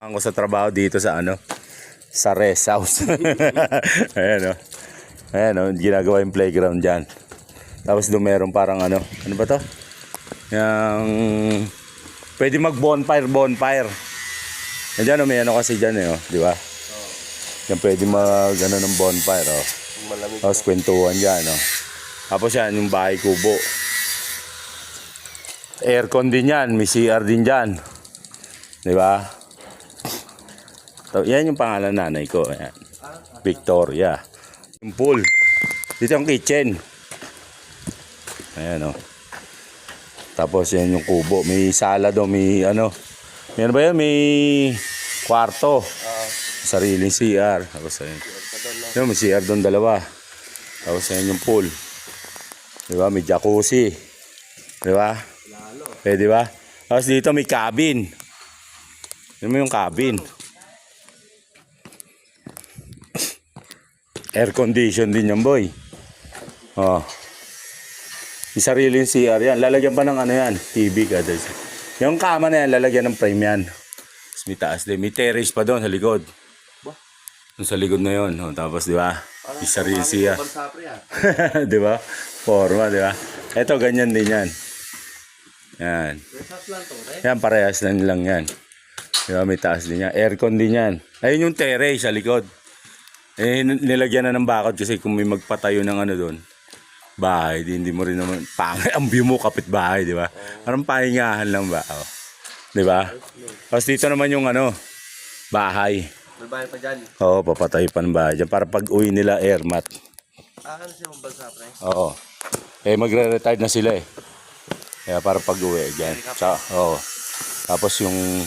Ako sa trabaho dito sa sa rest house. Ayan o. Ayan o, ginagawa yung playground dyan. Tapos doon meron parang ano ba to? Yung pwede mag bonfire. Diyan may ano kasi dyan di ba? Yan pwede mag ng bonfire Tapos kwentuhan dyan Tapos yan yung bahay kubo. Aircon din yan, may CR din dyan. Di ba? So, yan yung pangalan nanay ko. Ayan. Victoria. Yung pool. Dito yung kitchen. Ayan Tapos yan yung kubo. May sala doon. May May ba yan? May kwarto. Sariling CR. Tapos ayan. Yung may CR doon dalawa. Tapos ayan yung pool. Diba? May jacuzzi. Diba? Pwede ba? Tapos dito may cabin. Yun mo yung cabin. Air condition din yan, boy. May sariling CR yan. Lalagyan pa ng yan, TV ka. Yung kama na yan, lalagyan ng frame yan. Tapos may taas din. May terrace pa doon sa likod. Doon sa likod na yun. Tapos, di ba? May sariling CR. Di ba? Forma, di ba? Ito, ganyan din yan. Yan. Yan, parehas lang yan. Di ba? May taas din yan. Aircon din yan. Ayun yung terrace sa likod. Nilagyan na ng bakod kasi kung may magpatayo ng doon. Bahay, hindi mo rin naman pangay ang view mo kapitbahay, di ba? Parang pahingahan lang ba? Di ba? Tapos dito naman yung bahay. May bahay pa dyan. Oo, papatay pa ng bahay dyan para pag uwi nila airmat. Ano siya mong bansa, pre? Oo. Magre-retire na sila Kaya para pag uwi dyan. Tapos yung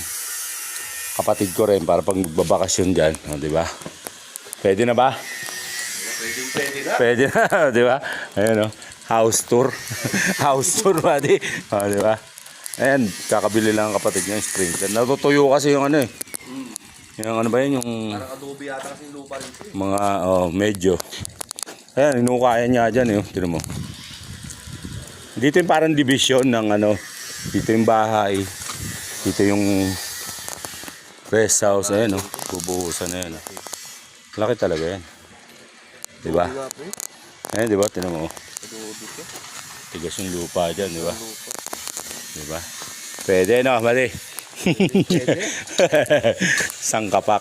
kapatid ko rin para pag magbabakasyon dyan. Di ba? Pwede na ba? Pwede na. Pwede na, di ba? Ayan house tour. House tour ba, di ba? Ayan, kakabili lang ang kapatid niya yung sprinkler. Natutuyo kasi yung yung ba yun? Yung parang adobe yata kasi lupa rin. Mga, medyo. Ayan, inukayan niya dyan Tino mo. Dito yung parang division ng dito yung bahay. Dito yung rest house. Ayan bubuhusan na yan Laki talaga yan. Diba? Ayan, diba? Tino mo. Tigas yung lupa dyan, diba? Diba? Pwede, mali. Pwede. Sangkapak.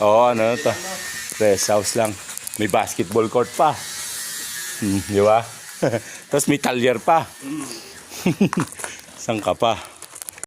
Oo, to? Rest house lang. May basketball court pa. Diba? Tapos may talyer pa. Sangka pa.